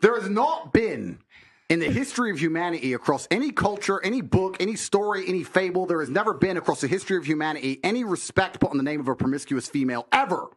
There has not been, in the history of humanity, across any culture, any book, any story, any fable, there has never been across the history of humanity any respect put on the name of a promiscuous female, ever.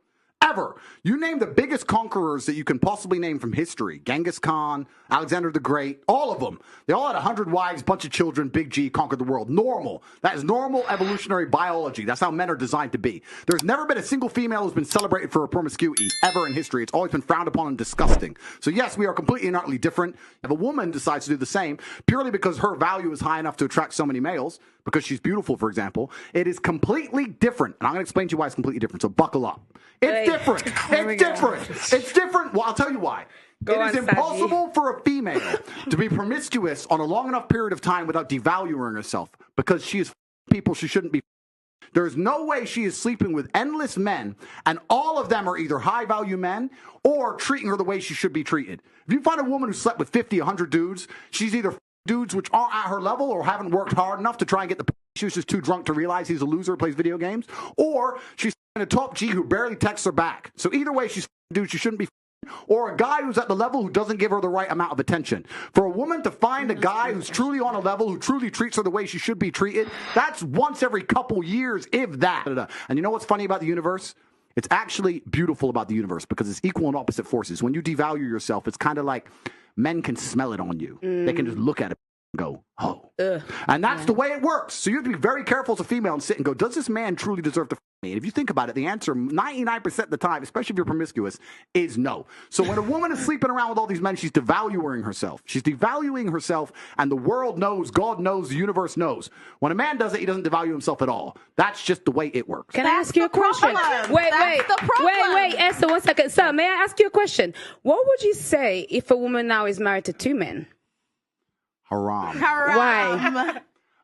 Ever. You name the biggest conquerors that you can possibly name from history. Genghis Khan, Alexander the Great, all of them. They all had 100 wives, bunch of children, Big G, conquered the world. Normal. That is normal evolutionary biology. That's how men are designed to be. There's never been a single female who's been celebrated for her promiscuity ever in history. It's always been frowned upon and disgusting. So yes, we are completely and utterly different. If a woman decides to do the same, purely because her value is high enough to attract so many males, because she's beautiful, for example, it is completely different. And I'm going to explain to you why it's completely different. So buckle up. It's different. It's different. It's different. Well, I'll tell you why. It is impossible for a female to be promiscuous on a long enough period of time without devaluing herself, because she is people she shouldn't be. There is no way she is sleeping with endless men, and all of them are either high-value men or treating her the way she should be treated. If you find a woman who slept with 50, 100 dudes, she's either dudes which aren't at her level or haven't worked hard enough to try and get the... She was just too drunk to realize he's a loser who plays video games, or she's a top G who barely texts her back. So either way, she's a dude she shouldn't be, or a guy who's at the level who doesn't give her the right amount of attention. For a woman to find a guy who's truly on a level, who truly treats her the way she should be treated, that's once every couple years, if that. And you know what's funny about the universe? It's actually beautiful about the universe, because it's equal and opposite forces. When you devalue yourself, it's kind of like men can smell it on you. They can just look at it and go, oh. And that's the way it works. So you have to be very careful as a female and sit and go, does this man truly deserve to f me? And if you think about it, the answer 99% of the time, especially if you're promiscuous, is no. So when a woman is sleeping around with all these men, she's devaluing herself. She's devaluing herself, and the world knows, God knows, the universe knows. When a man does it, he doesn't devalue himself at all. That's just the way it works. Can I ask you a question? Wait, Esther, 1 second. Sir, may I ask you a question? What would you say if a woman now is married to 2 men? Haram. Why?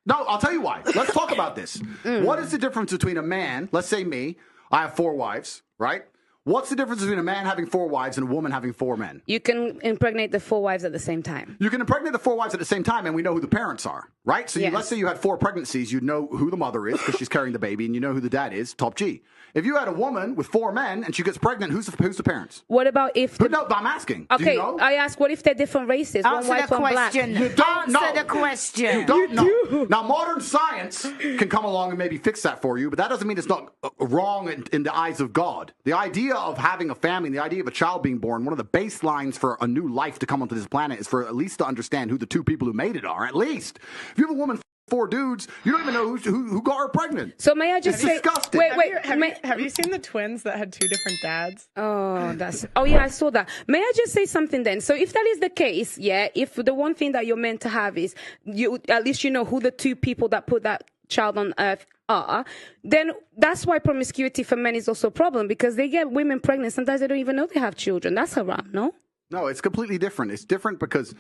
No, I'll tell you why. Let's talk about this. What is the difference between a man, let's say me, I have 4 wives, right? What's the difference between a man having 4 wives and a woman having 4 men? You can impregnate the 4 wives at the same time. You can impregnate the 4 wives at the same time, and we know who the parents are, right? So let's say you had 4 pregnancies, you know who the mother is because she's carrying the baby, and you know who the dad is, top G. If you had a woman with 4 men and she gets pregnant, who's the parents? What about if... No, I'm asking. Okay, do you know? I ask, what if they're different races? Answer one white, the one black? question. You don't know. Answer the question. You don't know. Now, modern science can come along and maybe fix that for you, but that doesn't mean it's not wrong in the eyes of God. The idea of having a family, the idea of a child being born, one of the baselines for a new life to come onto this planet is for at least to understand who the 2 people who made it are, at least. If you have a woman 4 dudes, you don't even know who got her pregnant. So may I just say... disgusting. Wait. Have you seen the twins that had 2 different dads? Oh, yeah, I saw that. May I just say something then? So if that is the case, yeah, if the one thing that you're meant to have is, you at least you know who the 2 people that put that child on earth are, then that's why promiscuity for men is also a problem, because they get women pregnant. Sometimes they don't even know they have children. That's haram, no? No, it's completely different. It's different because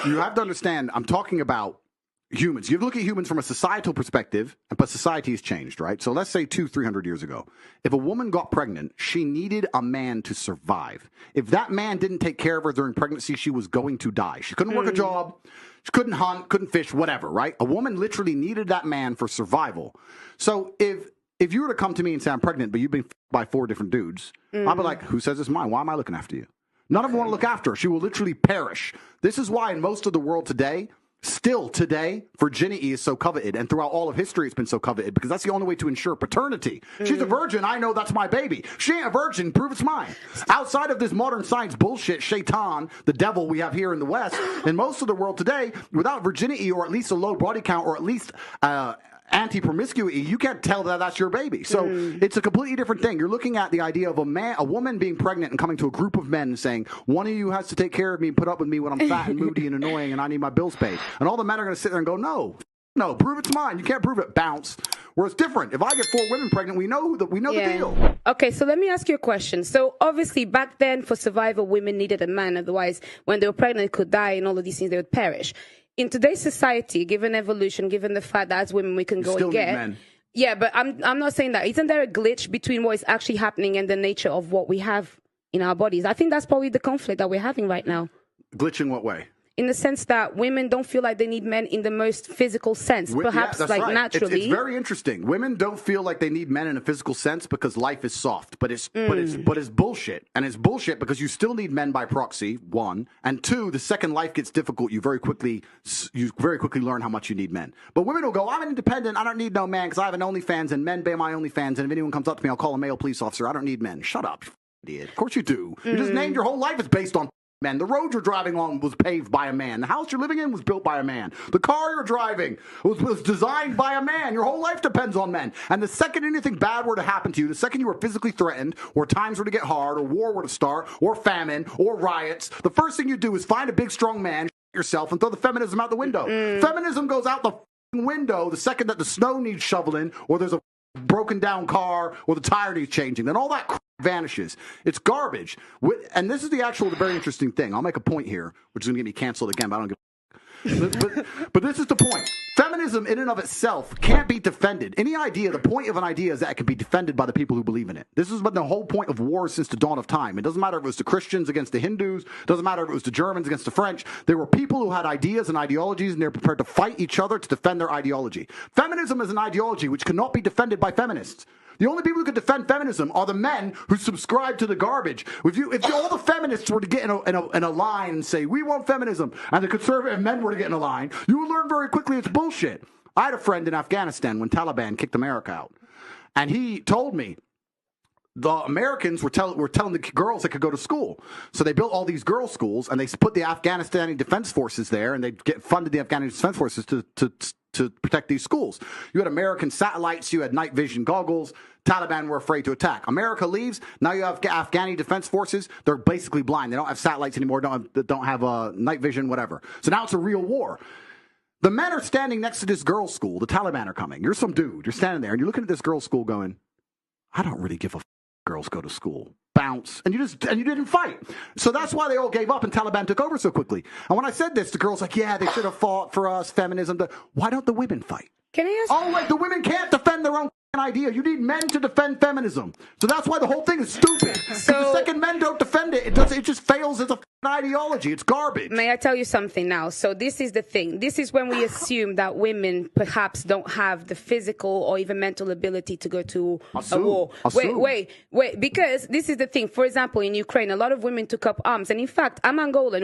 you have to understand, I'm talking about humans. You look at humans from a societal perspective, but society has changed, right? So let's say 200-300 years ago, if a woman got pregnant, she needed a man to survive. If that man didn't take care of her during pregnancy, she was going to die. She couldn't work a job. She couldn't hunt, couldn't fish, whatever, right? A woman literally needed that man for survival. So if you were to come to me and say, I'm pregnant, but you've been by 4 different dudes, I'd be like, who says it's mine? Why am I looking after you? None of them want to look after her. She will literally perish. This is why in most of the world today, still today, virginity is so coveted, and throughout all of history it's been so coveted, because that's the only way to ensure paternity. She's a virgin, I know that's my baby. She ain't a virgin, prove it's mine. Outside of this modern science bullshit, shaitan, the devil we have here in the West, in most of the world today, without virginity or at least a low body count or at least anti-promiscuity, you can't tell that that's your baby. So it's a completely different thing. You're looking at the idea of a woman being pregnant and coming to a group of men and saying, one of you has to take care of me and put up with me when I'm fat and moody and annoying and I need my bills paid. And all the men are going to sit there and go, no, prove it's mine. You can't prove it, bounce. Where it's different. If I get 4 women pregnant, we know the deal. Okay, so let me ask you a question. So obviously back then for survival, women needed a man. Otherwise, when they were pregnant, they could die and all of these things, they would perish. In today's society, given evolution, given the fact that as women we can go and get... Men. Yeah, but I'm not saying that. Isn't there a glitch between what is actually happening and the nature of what we have in our bodies? I think that's probably the conflict that we're having right now. Glitch in what way? in the sense that women don't feel like they need men in the most physical sense, perhaps that's like right. naturally. It's very interesting. Women don't feel like they need men in a physical sense because life is soft, but it's bullshit, and it's bullshit because you still need men by proxy. One, and two, the second life gets difficult, you very quickly learn how much you need men. But women will go, I'm independent, I don't need no man because I have an OnlyFans and men pay my OnlyFans, and if anyone comes up to me, I'll call a male police officer. I don't need men. Shut up, you idiot. Of course you do. You just named your whole life is based on men. The road you're driving on was paved by a man. The house you're living in was built by a man. The car you're driving was designed by a man. Your whole life depends on men. And the second anything bad were to happen to you, the second you were physically threatened, or times were to get hard, or war were to start, or famine, or riots, the first thing you do is find a big strong man, yourself, and throw the feminism out the window. Feminism goes out the window the second that the snow needs shoveling, or there's a broken down car, or the tire needs changing. Then all that crap vanishes. It's garbage. And this is the very interesting thing. I'll make a point here, which is going to get me canceled again, but I don't give but this is the point. Feminism in and of itself can't be defended. The point of an idea is that it can be defended by the people who believe in it. This has been the whole point of war since the dawn of time. It doesn't matter if it was the Christians against the Hindus. It doesn't matter if it was the Germans against the French. There were people who had ideas and ideologies, and they're prepared to fight each other to defend their ideology. Feminism is an ideology which cannot be defended by feminists. The only people who could defend feminism are the men who subscribe to the garbage. If all the feminists were to get in a line and say, we want feminism, and the conservative men were to get in a line, you would learn very quickly it's bullshit. I had a friend in Afghanistan when Taliban kicked America out, and he told me the Americans were telling the girls they could go to school. So they built all these girls' schools, and they put the Afghanistani Defense Forces there, and they funded the Afghanistani Defense Forces to protect these schools. You had American satellites, you had night vision goggles. Taliban were afraid to attack. America leaves. Now you have Afghani defense forces. They're basically blind. They don't have satellites anymore. Don't have night vision, whatever. So now it's a real war. The men are standing next to this girls' school. The Taliban are coming. You're some dude. You're standing there, and you're looking at this girls' school going, I don't really give a girls go to school. Bounce. And you didn't fight. So that's why they all gave up and Taliban took over so quickly. And when I said this, the girls like, yeah, they should have fought for us, feminism. Why don't the women fight? Can I ask? Oh, wait, the women can't defend their own idea. You need men to defend feminism. So that's why the whole thing is stupid. So the second men don't defend it, it just fails as a ideology. It's garbage. May I tell you something now? So this is the thing. This is when we assume that women perhaps don't have the physical or even mental ability to go to a war. Wait. Because this is the thing. For example, in Ukraine, a lot of women took up arms. And in fact, I'm Angolan.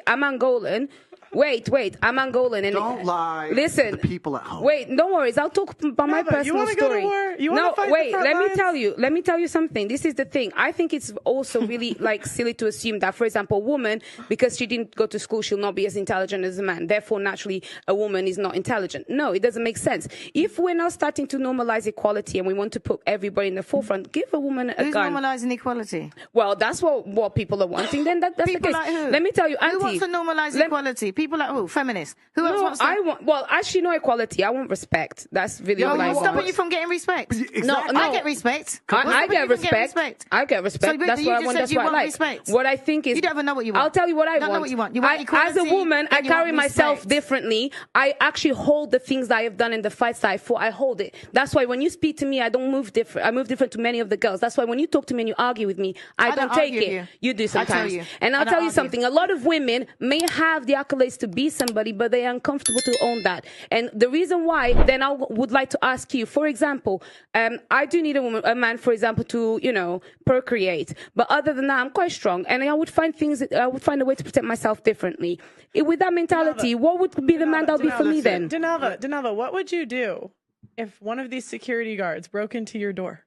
I'm Angolan. I'm Angolan. And don't lie. Listen, to the people at home. Wait, no worries. I'll talk about my personal story. You want to go to war? You want to fight the front lines? Let me tell you something. This is the thing. I think it's also really silly to assume that, for example, a woman, because she didn't go to school, she'll not be as intelligent as a man. Therefore, naturally, a woman is not intelligent. No, it doesn't make sense. If we're now starting to normalize equality and we want to put everybody in the forefront, give a woman a gun. Who's normalizing equality? Well, that's what people are wanting. Then that's people the case. Like who? Let me tell you, Auntie. Who wants to normalize equality? People like who? Feminists. Who else wants to? Well, actually, no equality. I want respect. That's really what I want. Stopping you from getting respect. Exactly. No, I get respect. I get respect. I get respect. So, that's what I want. That's what I like. Respect. What I think is, you don't even know what you want. I'll tell you what I don't know what you want. You want as a woman, I carry myself differently. I actually hold the things that I have done in the fights that I fought. I hold it. That's why when you speak to me, I don't move different. I move different to many of the girls. That's why when you talk to me and you argue with me, I don't take it. You do sometimes. And I'll tell you something. A lot of women may have the accolades to be somebody, but they are uncomfortable to own that. And the reason why, then I would like to ask you, for example, I do need a man, for example, to, procreate. But other than that, I'm quite strong. And I would find a way to protect myself differently. With that mentality, what would be the man that would be for me then? Denava, what would you do if one of these security guards broke into your door?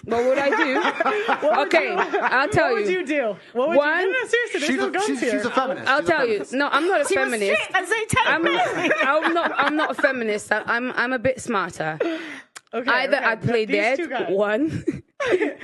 What would I do? I'll tell you. What would you do? What would you do? No, seriously, there's no guns here. She's a feminist. I'll tell you. No, I'm not a feminist. I'm not a feminist. I'm a bit smarter. Okay, Either I'd play dead, one.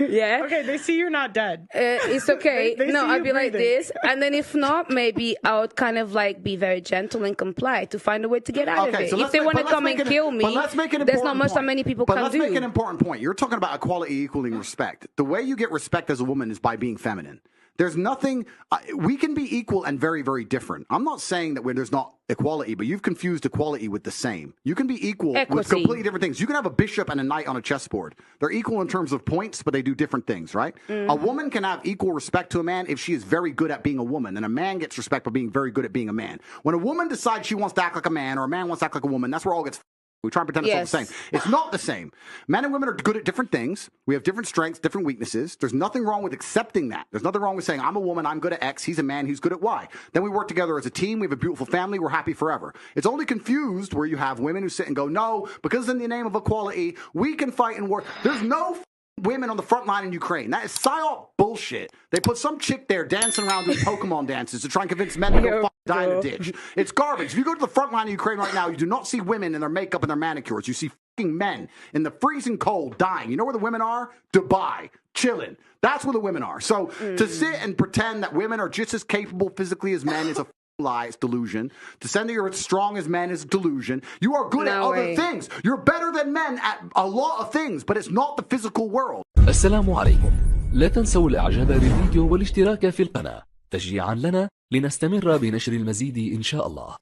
Yeah. Okay, they see you're not dead. It's okay. They No, see I'd you be like breathing. this. And then if not, maybe I would kind of be very gentle and comply to find a way to get out of it. So if they want to come and kill me, there's not much that many people can do. But let's make an important point. You're talking about equality equaling respect. The way you get respect as a woman is by being feminine. There's nothing, we can be equal and very, very different. I'm not saying that there's not equality, but you've confused equality with the same. You can be equal with completely different things. You can have a bishop and a knight on a chessboard. They're equal in terms of points, but they do different things, right? A woman can have equal respect to a man if she is very good at being a woman, and a man gets respect for being very good at being a man. When a woman decides she wants to act like a man, or a man wants to act like a woman, that's where all gets we try and pretend it's all the same. It's not the same. Men and women are good at different things. We have different strengths, different weaknesses. There's nothing wrong with accepting that. There's nothing wrong with saying, I'm a woman, I'm good at X, he's a man, he's good at Y. Then we work together as a team, we have a beautiful family, we're happy forever. It's only confused where you have women who sit and go, no, because in the name of equality, we can fight in war. There's no women on the front line in Ukraine. That is psyop bullshit. They put some chick there dancing around doing Pokemon dances to try and convince men to go die in a ditch. It's garbage. If you go to the front line of Ukraine right now, you do not see women in their makeup and their manicures. You see fucking men in the freezing cold dying. You know where the women are? Dubai, chilling. That's where the women are. So to sit and pretend that women are just as capable physically as men is a lie. It's delusion. To say that you're as strong as men is delusion. You are good at other things. You're better than men at a lot of things, but it's not the physical world. السلام عليكم. لا تنسوا الاعجاب بالفيديو والاشتراك في القناة تشجيعا لنا لنستمر بنشر المزيد إن شاء الله.